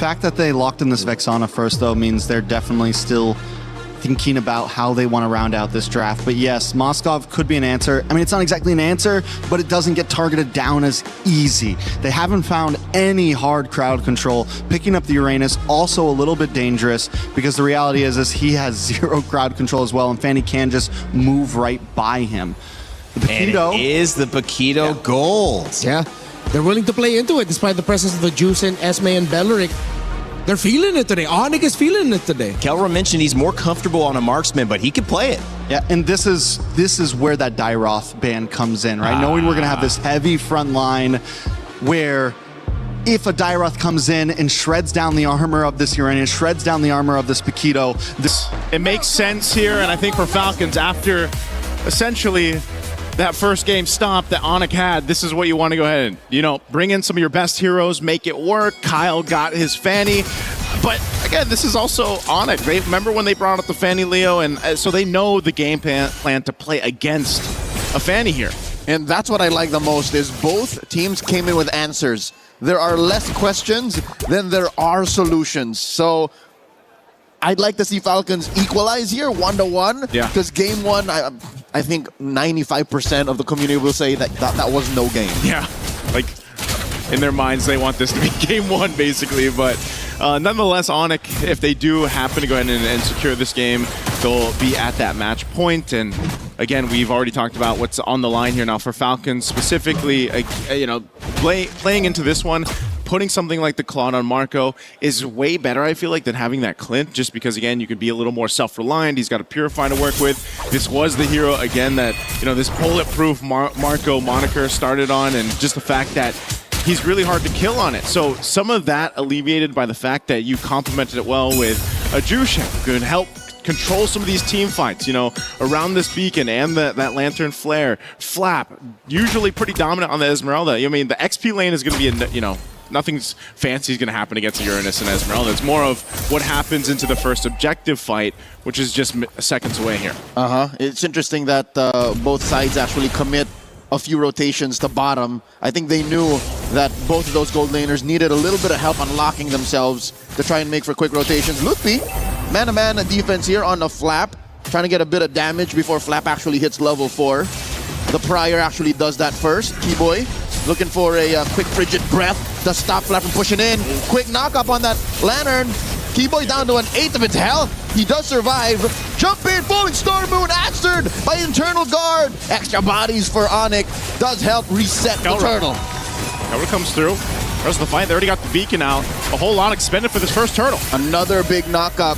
fact that they locked in this Vexana first, though, means they're definitely still thinking about how they want to round out this draft. But yes, Moskov could be an answer. I mean, it's not exactly an answer, but it doesn't get targeted down as easy. They haven't found any hard crowd control. Picking up the Uranus, also a little bit dangerous, because the reality is he has 0 crowd control as well, and Fanny can just move right by him. The Paquito, and it is the Paquito gold. Yeah, they're willing to play into it despite the presence of the Juice and Esme and Belleric. They're feeling it today. Onic is feeling it today. Kelra mentioned he's more comfortable on a marksman, but he can play it. Yeah, and this is where that Dairoth ban comes in, right? Knowing we're going to have this heavy front line where if a Dairoth comes in and shreds down the armor of this Uranus, shreds down the armor of this Paquito. It makes sense here, and I think for Falcons, after essentially that first game stop that Onic had, this is what you want to go ahead and, bring in some of your best heroes, make it work. Kyle got his Fanny. But again, this is also Onic. Remember when they brought up the Fanny Leo? And so they know the game plan to play against a Fanny here. And that's what I like the most is both teams came in with answers. There are less questions than there are solutions. So I'd like to see Falcons equalize here 1-1. Yeah. Because game 1, I think 95% of the community will say that was no game. Yeah. Like, in their minds, they want this to be game 1, basically. But nonetheless, Onic, if they do happen to go ahead and secure this game, they'll be at that match point. And again, we've already talked about what's on the line here now for Falcons, specifically, playing into this one. Putting something like the Claude on Marco is way better, I feel like, than having that Clint, just because, again, you can be a little more self-reliant. He's got a Purify to work with. This was the hero, again, that, this bulletproof Marco moniker started on, and just the fact that he's really hard to kill on it. So some of that alleviated by the fact that you complemented it well with a Jushin, who could help control some of these team fights, around this beacon and that lantern flare. Flap, usually pretty dominant on the Esmeralda. I mean, the XP lane is going to be, nothing's fancy is going to happen against the Uranus and Esmeralda. It's more of what happens into the first objective fight, which is just seconds away here. It's interesting that both sides actually commit a few rotations to bottom. I think they knew that both of those gold laners needed a little bit of help unlocking themselves to try and make for quick rotations. Lutfi, man-to-man defense here on the Flap, trying to get a bit of damage before Flap actually hits level 4. The Prior actually does that first. Keyboy looking for a quick frigid breath to stop Flap from pushing in. Quick knock up on that Lantern. Keyboy down to an 1/8 of its health. He does survive. Jump in, Falling Star Moon answered by Internal Guard. Extra bodies for Onic does help reset the turtle. Kelra comes through. Rest of the fight, they already got the beacon out. A whole lot expended for this first turtle. Another big knock-up.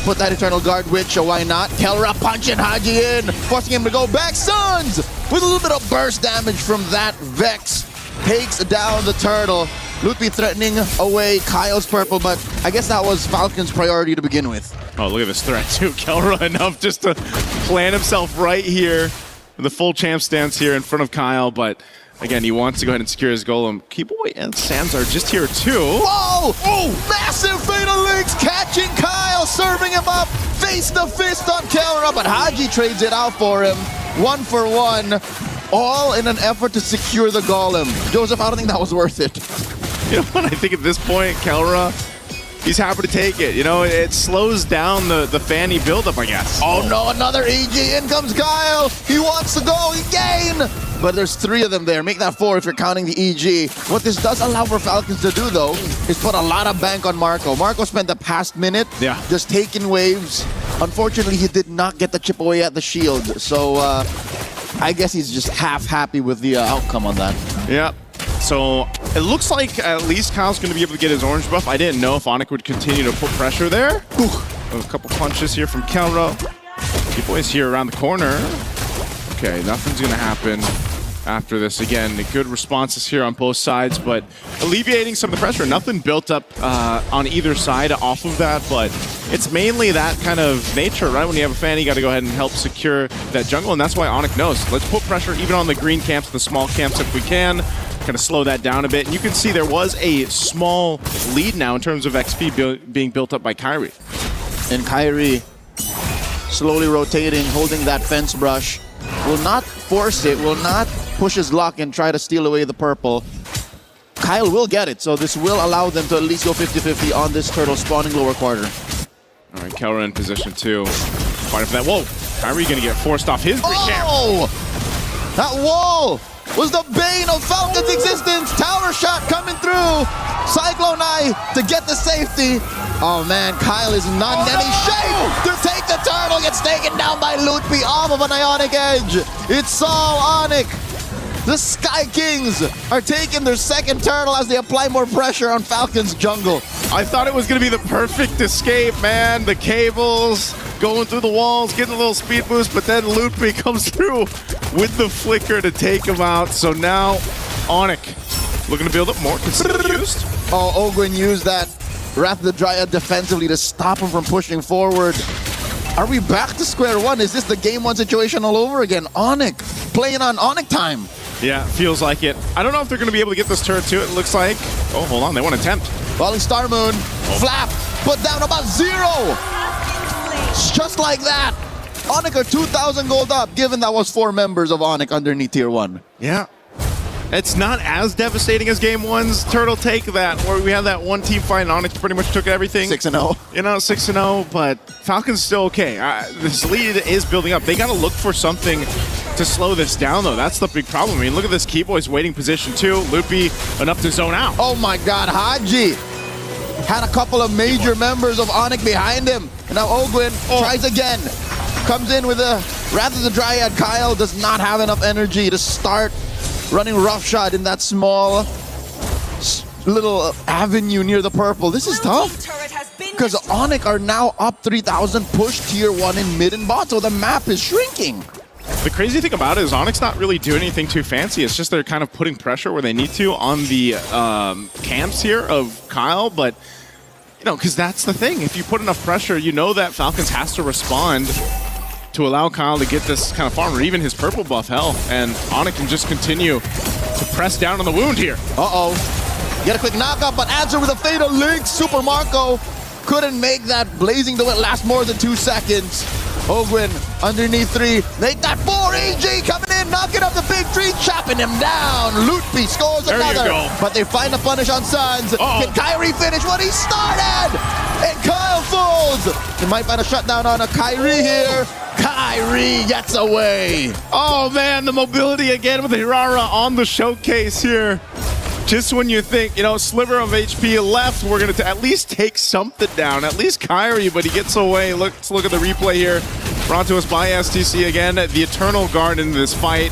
Put that Eternal Guard Witch, so why not? Kelra punching Haji in, forcing him to go back. Suns with a little bit of burst damage from that Vex. Takes down the turtle. Lutfi threatening away Kyle's purple, but I guess that was Falcon's priority to begin with. Oh, look at this threat too. Kelra enough just to plant himself right here. The full champ stance here in front of Kyle, but again, he wants to go ahead and secure his golem. Keyboy and Sans are just here too. Whoa! Oh! Massive Fatal Links catching Kyle, serving him up. Face the fist on Kelra, but Haji trades it out for him. 1 for 1. All in an effort to secure the golem. Joseph, I don't think that was worth it. You know what, I think at this point, Kelra, he's happy to take it. It slows down the Fanny buildup, I guess. Oh no, another EG. In comes Kyle. He wants to go again. But there's 3 of them there. Make that 4 if you're counting the EG. What this does allow for Falcons to do, though, is put a lot of bank on Marco. Marco spent the past minute just taking waves. Unfortunately, he did not get the chip away at the shield. So I guess he's just half happy with the outcome on that. Yeah. So it looks like at least Kyle's going to be able to get his orange buff. I didn't know if Onic would continue to put pressure there. A couple punches here from Kelra. Keyboy's here around the corner. Okay, nothing's going to happen after this. Again, good responses here on both sides, but alleviating some of the pressure. Nothing built up on either side off of that, but it's mainly that kind of nature, right? When you have a fan, you got to go ahead and help secure that jungle, and that's why Onic knows. Let's put pressure even on the green camps, the small camps if we can. Kind of slow that down a bit. And you can see there was a small lead now in terms of XP being built up by Kyrie. And Kyrie slowly rotating, holding that fence brush. Will not force it, will not push his luck and try to steal away the purple. Kyle will get it, so this will allow them to at least go 50-50 on this turtle spawning lower quarter. All right, Kelra in position 2. Fighting for that. Whoa! Kyrie gonna get forced off his breach. Oh! That wall was the bane of Falcons' existence. Tower shot coming through. Cyclone Eye to get the safety. Oh man, Kyle is not in any shape to take the turtle. Gets taken down by Lutpi off of an Ionic Edge. It's all Onic. The Sky Kings are taking their second turtle as they apply more pressure on Falcons jungle. I thought it was gonna be the perfect escape, man. The cables going through the walls, getting a little speed boost, but then Lutpi comes through with the flicker to take him out. So now Onic looking to build up more. Confused. Oh, Ogwin used that Wrath of the Dryad defensively to stop him from pushing forward. Are we back to square one? Is this the game 1 situation all over again? Onic playing on Onic time. Yeah, feels like it. I don't know if they're going to be able to get this turret too, it looks like. Oh, hold on, they want to attempt. Falling Star Moon, Flap, put down about 0. Just like that. Onic are 2,000 gold up, given that was 4 members of Onic underneath tier 1. Yeah. It's not as devastating as game 1's turtle take that, where we had that one team fight and Onyx pretty much took everything. 6-0. You know, 6-0, but Falcons still okay. This lead is building up. They got to look for something to slow this down, though. That's the big problem. I mean, look at this Keyboy's waiting position, too. Lutpi enough to zone out. Oh my God, Haji had a couple of major members of Onic behind him. And now Ogwin tries again. Comes in with a Wrath of the Dryad. Kyle does not have enough energy to start running roughshod in that small little avenue near the purple. This is tough because Onic are now up 3,000, push tier 1 in mid and bot, so the map is shrinking. The crazy thing about it is Onyx not really doing anything too fancy. It's just they're kind of putting pressure where they need to on the camps here of Kyle, but you know, because that's the thing. If you put enough pressure, you know that Falcons has to respond to allow Kyle to get this kind of farm, or even his purple buff, hell. And Onic can just continue to press down on the wound here. Uh-oh. Get a quick knockup, but answer with a fatal link. Super Marco couldn't make that blazing duet last more than 2 seconds. Ogwin underneath 3. Make that 4. AG coming in, knocking up the big tree, chopping him down. Lutpi scores there another. You go. But they find a punish on Suns. Can Kyrie finish what he started? And Kyle falls. They might find a shutdown on a Kyrie here. Kyrie gets away. Oh man, the mobility again with Hirara on the showcase here. Just when you think, you know, sliver of HP left, we're going to at least take something down. At least Kyrie, but he gets away. Let's look at the replay here. Brought to us by STC again. The Eternal Guard in this fight.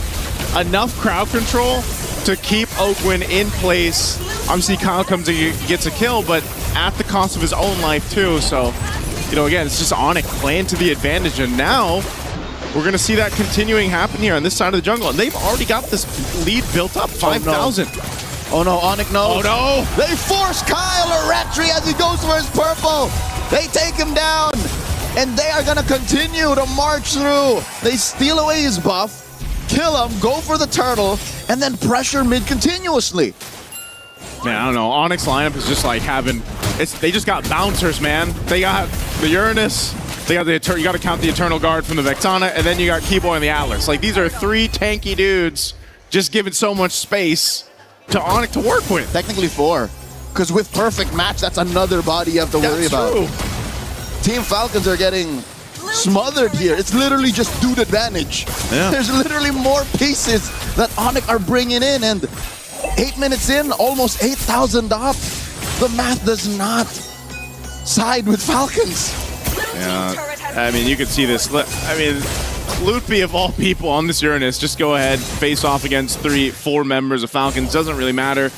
Enough crowd control to keep Ogwin in place. Obviously, Kyle comes and gets a kill, but at the cost of his own life too. So, you know, again, it's just Onic playing to the advantage. And now we're going to see that continuing happen here on this side of the jungle. And they've already got this lead built up, 5,000. Oh no, Onic knows. Oh no! They force Kyle a retry as he goes for his purple. They take him down, and they are gonna continue to march through. They steal away his buff, kill him, go for the turtle, and then pressure mid continuously. Man, I don't know. Onyx lineup is just like having, they just got bouncers, man. They got the Uranus, they got the you got to count the Eternal Guard from the Vexana, and then you got Keyboy and the Atlas. Like these are 3 tanky dudes just giving so much space to Onic to work with. Technically 4, because with perfect match, that's another body you have to worry about. True. Team Falcons are getting smothered here. It's literally just dude advantage. Yeah. There's literally more pieces that Onic are bringing in, and 8 minutes in, almost 8,000 up. The math does not side with Falcons. Yeah, I mean, you can see this. I mean, Lutpi of all people on this Uranus, just go ahead, face off against 4 members of Falcons. Doesn't really matter.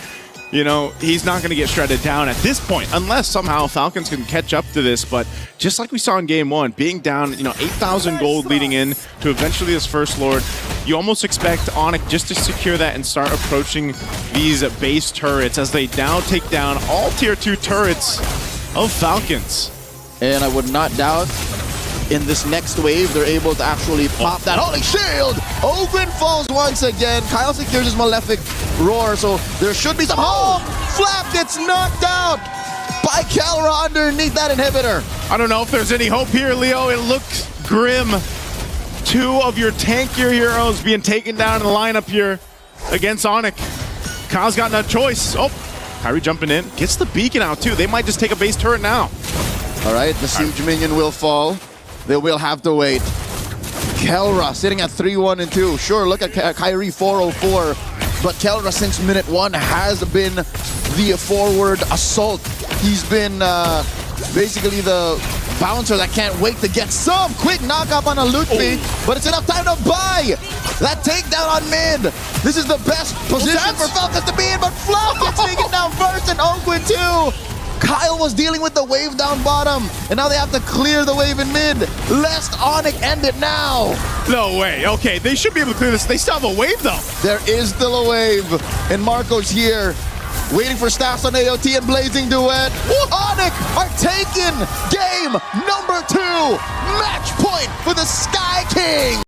You know, he's not going to get shredded down at this point, unless somehow Falcons can catch up to this. But just like we saw in game 1, being down, you know, 8,000 gold leading in to eventually this First Lord, you almost expect Onic just to secure that and start approaching these base turrets as they now take down all tier 2 turrets of Falcons. And I would not doubt in this next wave, they're able to actually pop that holy shield. Ogwin falls once again. Kyle secures his Malefic Roar, so there should be some hope. Flap gets knocked out by Kelra underneath that inhibitor. I don't know if there's any hope here, Leo. It looks grim. 2 of your tankier heroes being taken down in the lineup here against Onic. Kyle's got no choice. Oh, Kyrie jumping in, gets the beacon out too. They might just take a base turret now. All right, the siege minion will fall. They will have to wait. Kelra sitting at 3-1 and 2. Sure, look at Kyrie 404, but Kelra since minute 1 has been the forward assault. He's been basically the bouncer that can't wait to get some quick knockup on a Lutfi, but it's enough time to buy that takedown on mid. This is the best position for Falcons to be in, but Fluff gets taken down first and Oakwood too. Kyle was dealing with the wave down bottom, and now they have to clear the wave in mid, lest Onic end it now. No way. Okay, they should be able to clear this. They still have a wave though. There is still a wave, and Marco's here, waiting for stacks on AOT and Blazing Duet. Onic are taken game number 2. Match point for the Sky King.